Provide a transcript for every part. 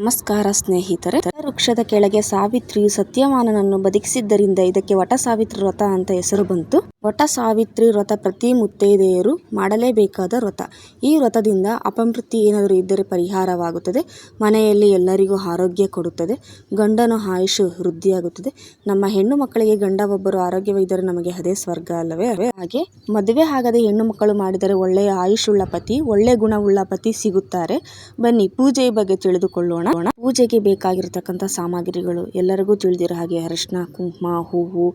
ನಮಸ್ಕಾರ ಸ್ನೇಹಿತರೆ. ವೃಕ್ಷದ ಕೆಳಗೆ ಸಾವಿತ್ರಿಯು ಸತ್ಯವಾನನನ್ನು ಬದುಕಿಸಿದ್ದರಿಂದ ಇದಕ್ಕೆ ವಟ ಸಾವಿತ್ರಿ ವ್ರತ ಅಂತ ಹೆಸರು ಬಂತು. ವಟ ಸಾವಿತ್ರಿ ವ್ರತ ಪ್ರತಿ ಮುತ್ತೈದೆಯರು ಮಾಡಲೇಬೇಕಾದ ವ್ರತ. ಈ ವ್ರತದಿಂದ ಅಪಮೃತ್ಯು ಏನಾದರೂ ಇದ್ದರೆ ಪರಿಹಾರವಾಗುತ್ತದೆ. ಮನೆಯಲ್ಲಿ ಎಲ್ಲರಿಗೂ ಆರೋಗ್ಯ ಕೊಡುತ್ತದೆ. ಗಂಡನ ಆಯುಷು ವೃದ್ಧಿಯಾಗುತ್ತದೆ. ನಮ್ಮ ಹೆಣ್ಣು ಮಕ್ಕಳಿಗೆ ಗಂಡ ಒಬ್ಬರು ಆರೋಗ್ಯವಿದ್ದರೆ ನಮಗೆ ಅದೇ ಸ್ವರ್ಗ ಅಲ್ಲವೇ. ಹಾಗೆ ಮದುವೆ ಆಗದೆ ಹೆಣ್ಣು ಮಕ್ಕಳು ಮಾಡಿದರೆ ಒಳ್ಳೆಯ ಆಯುಷುಳ್ಳ ಪತಿ, ಒಳ್ಳೆ ಗುಣವುಳ್ಳ ಪತಿ ಸಿಗುತ್ತಾರೆ. ಬನ್ನಿ ಪೂಜೆಯ ಬಗ್ಗೆ ತಿಳಿದುಕೊಳ್ಳೋಣ. ಪೂಜೆಗೆ ಬೇಕಾಗಿರತಕ್ಕಂಥ ಸಾಮಗ್ರಿಗಳು ಎಲ್ಲರಿಗೂ ತಿಳಿದಿರೋ ಹಾಗೆ ಅರಿಶಿನ, ಕುಂಕುಮ, ಹೂವು,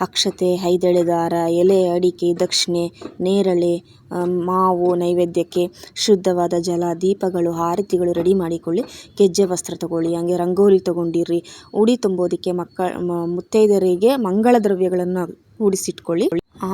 ಅಕ್ಷತೆ, ಐದೆಳೆ ದಾರ, ಎಲೆ, ಅಡಿಕೆ, ದಕ್ಷಿಣೆ, ನೇರಳೆ, ಮಾವು, ನೈವೇದ್ಯಕ್ಕೆ ಶುದ್ಧವಾದ ಜಲ, ದೀಪಗಳು, ಆರತಿಗಳು ರೆಡಿ ಮಾಡಿಕೊಳ್ಳಿ. ಗೆಜ್ಜೆ ವಸ್ತ್ರ ತಗೊಳ್ಳಿ, ಹಂಗೆ ರಂಗೋಲಿ ತಗೊಂಡಿರ್ರಿ. ಉಡಿ ತುಂಬೋದಕ್ಕೆ ಮುತ್ತೈದೆಯರಿಗೆ ಮಂಗಳ ದ್ರವ್ಯಗಳನ್ನು ಕೂಡಿಸಿಟ್ಕೊಳ್ಳಿ.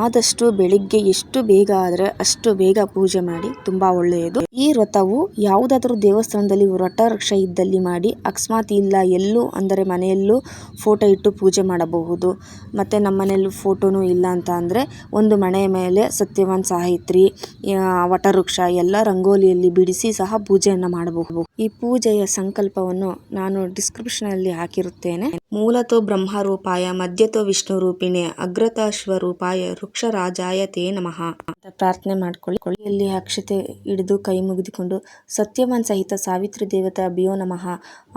ಆದಷ್ಟು ಬೆಳಿಗ್ಗೆ ಎಷ್ಟು ಬೇಗ ಆದರೆ ಅಷ್ಟು ಬೇಗ ಪೂಜೆ ಮಾಡಿ, ತುಂಬಾ ಒಳ್ಳೆಯದು. ಈ ವ್ರತವು ಯಾವುದಾದ್ರೂ ದೇವಸ್ಥಾನದಲ್ಲಿ ವಟವೃಕ್ಷ ಇದ್ದಲ್ಲಿ ಮಾಡಿ, ಅಕಸ್ಮಾತ್ ಇಲ್ಲ ಎಲ್ಲೂ ಅಂದರೆ ಮನೆಯಲ್ಲೂ ಫೋಟೋ ಇಟ್ಟು ಪೂಜೆ ಮಾಡಬಹುದು. ಮತ್ತು ನಮ್ಮ ಮನೆಯಲ್ಲೂ ಫೋಟೋನೂ ಇಲ್ಲ ಅಂತ ಅಂದರೆ ಒಂದು ಮನೆಯ ಮೇಲೆ ಸತ್ಯವಾನ್ ಸಾವಿತ್ರಿ, ವಟವೃಕ್ಷ ಎಲ್ಲ ರಂಗೋಲಿಯಲ್ಲಿ ಬಿಡಿಸಿ ಸಹ ಪೂಜೆಯನ್ನು ಮಾಡಬಹುದು. ಈ ಪೂಜೆಯ ಸಂಕಲ್ಪವನ್ನು ನಾನು ಡಿಸ್ಕ್ರಿಪ್ಷನಲ್ಲಿ ಹಾಕಿರುತ್ತೇನೆ. ಮೂಲತೋ ಬ್ರಹ್ಮರೂಪಾಯ, ಮಧ್ಯತೋ ವಿಷ್ಣು ರೂಪಿಣೆ, ಅಗ್ರತ ಶಿವರೂಪಾಯ, ವೃಕ್ಷರಾಜಾಯ ತೇ ನಮಃ ಅಂತ ಪ್ರಾರ್ಥನೆ ಮಾಡ್ಕೊಳ್ಳಿ. ಇಲ್ಲಿ ಅಕ್ಷತೆ ಹಿಡಿದು ಕೈ ಮುಗಿದುಕೊಂಡು ಸತ್ಯವಾನ್ ಸಹಿತ ಸಾವಿತ್ರಿ ದೇವತಾ ಭ್ಯೋ ನಮಃ,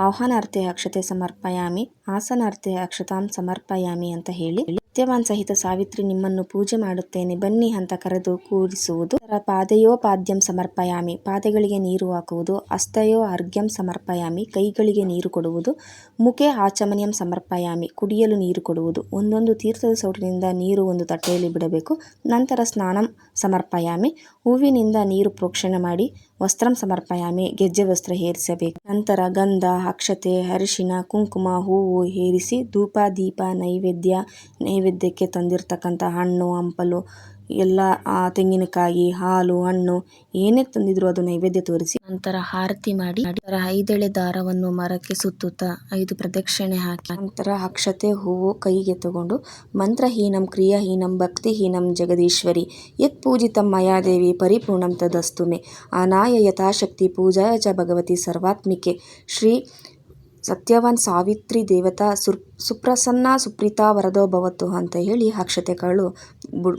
ಆಹ್ವಾನಾರ್ಥೆ ಅಕ್ಷತೆ ಸಮರ್ಪಯಾಮಿ, ಆಸನಾರ್ಥೆ ಅಕ್ಷತಾಂ ಸಮರ್ಪಯಾಮಿ ಅಂತ ಹೇಳಿ, ಸತ್ಯವಾನ್ ಸಹಿತ ಸಾವಿತ್ರಿ ನಿಮ್ಮನ್ನು ಪೂಜೆ ಮಾಡುತ್ತೇನೆ ಬನ್ನಿ ಅಂತ ಕರೆದು ಕೂರಿಸುವುದು. ಪಾದಯೋ ಪಾದ್ಯಂ ಸಮರ್ಪಯಾಮಿ, ಪಾದಗಳಿಗೆ ನೀರು ಹಾಕುವುದು. ಹಸ್ತಯೋ ಅರ್ಘ್ಯಂ ಸಮರ್ಪಯಾಮಿ, ಕೈಗಳಿಗೆ ನೀರು ಕೊಡುವುದು. ಮುಖೆ ಆಚಮನಿಯಂ ಸಮರ್ಪಯಾಮಿ, ಕುಡಿಯಲು ನೀರು ಕೊಡುವುದು. ಒಂದೊಂದು ತೀರ್ಥದ ಸೌಟಿನಿಂದ ನೀರು ಒಂದು ತಟ್ಟೆಯಲ್ಲಿ ಬಿಡಬೇಕು. ನಂತರ ಸ್ನಾನಂ ಸಮರ್ಪಯಾಮಿ, ಹೂವಿನಿಂದ ನೀರು ಪ್ರೋಕ್ಷಣೆ ಮಾಡಿ. ವಸ್ತ್ರಂ ಸಮರ್ಪಯಾಮಿ, ಗೆಜ್ಜೆ ವಸ್ತ್ರ ಏರಿಸಬೇಕು. ನಂತರ ಗಂಧ, ಅಕ್ಷತೆ, ಅರಿಶಿನ, ಕುಂಕುಮ, ಹೂವು ಏರಿಸಿ ಧೂಪ, ದೀಪ, ನೈವೇದ್ಯಕ್ಕೆ ತಂದಿರತಕ್ಕಂಥ ಹಣ್ಣು ಹಂಪಲು ಎಲ್ಲ, ತೆಂಗಿನಕಾಯಿ, ಹಾಲು, ಹಣ್ಣು ಏನೇ ತಂದಿದ್ರು ಅದು ನೈವೇದ್ಯ ತೋರಿಸಿ ನಂತರ ಆರತಿ ಮಾಡಿ, ನಂತರ ಐದೆಳೆ ದಾರವನ್ನು ಮರಕ್ಕೆ ಸುತ್ತುತ್ತಾ 5 ಪ್ರದಕ್ಷಿಣೆ ಹಾಕಿ, ನಂತರ ಅಕ್ಷತೆ, ಹೂವು ಕೈಗೆ ತಗೊಂಡು ಮಂತ್ರಹೀನಂ ಕ್ರಿಯಾಹೀನಂ ಭಕ್ತಿಹೀನಂ ಜಗದೀಶ್ವರಿ ಯತ್ ಪೂಜಿತಂ ಮಯಾದೇವಿ ಪರಿಪೂರ್ಣಂ ತದಸ್ತು ಮೇ, ಅನಾಯ ಯಥಾಶಕ್ತಿ ಪೂಜಾಯ ಚ ಭಗವತಿ ಸರ್ವಾತ್ಮಿಕೆ ಶ್ರೀ ಸತ್ಯವಾನ್ ಸಾವಿತ್ರಿ ದೇವತಾ ಸುಪ್ರಸನ್ನ ಸುಪ್ರೀತಾ ವರದೋ ಭವತು ಅಂತ ಹೇಳಿ ಅಕ್ಷತೆಗಳು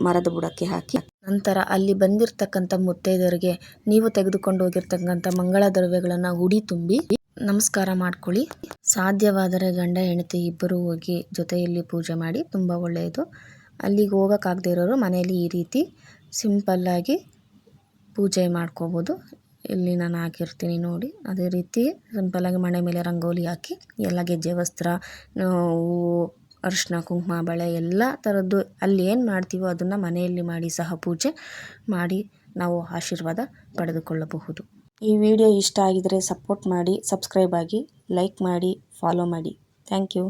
ಮರದ ಬುಡಕ್ಕೆ ಹಾಕಿ, ನಂತರ ಅಲ್ಲಿ ಬಂದಿರತಕ್ಕಂಥ ಮುತ್ತೈದೆಯರಿಗೆ ನೀವು ತೆಗೆದುಕೊಂಡು ಹೋಗಿರ್ತಕ್ಕಂಥ ಮಂಗಳ ದ್ರವ್ಯಗಳನ್ನು ಉಡಿ ತುಂಬಿ ನಮಸ್ಕಾರ ಮಾಡ್ಕೊಳ್ಳಿ. ಸಾಧ್ಯವಾದರೆ ಗಂಡ ಹೆಂಡತಿ ಇಬ್ಬರು ಹೋಗಿ ಜೊತೆಯಲ್ಲಿ ಪೂಜೆ ಮಾಡಿ, ತುಂಬ ಒಳ್ಳೆಯದು. ಅಲ್ಲಿಗೆ ಹೋಗೋಕ್ಕಾಗದೇ ಇರೋರು ಮನೆಯಲ್ಲಿ ಈ ರೀತಿ ಸಿಂಪಲ್ಲಾಗಿ ಪೂಜೆ ಮಾಡ್ಕೋಬೋದು. ಇಲ್ಲಿ ನಾನು ಹಾಕಿರ್ತೀನಿ ನೋಡಿ, ಅದೇ ರೀತಿ ಸಿಂಪಲ್ಲಾಗಿ ಮನೆ ಮೇಲೆ ರಂಗೋಲಿ ಹಾಕಿ ಎಲ್ಲ ಗೆಜ್ಜೆ ವಸ್ತ್ರ, ಹೂವು, ಅರಿಶಿನ, ಕುಂಕುಮ, ಬಳೆ ಎಲ್ಲ ಥರದ್ದು ಅಲ್ಲಿ ಏನು ಮಾಡ್ತೀವೋ ಅದನ್ನು ಮನೆಯಲ್ಲಿ ಮಾಡಿ ಸಹ ಪೂಜೆ ಮಾಡಿ ನಾವು ಆಶೀರ್ವಾದ ಪಡೆದುಕೊಳ್ಳಬಹುದು. ಈ ವಿಡಿಯೋ ಇಷ್ಟ ಆಗಿದರೆ ಸಪೋರ್ಟ್ ಮಾಡಿ, ಸಬ್ಸ್ಕ್ರೈಬ್ ಆಗಿ, ಲೈಕ್ ಮಾಡಿ, ಫಾಲೋ ಮಾಡಿ. Thank you.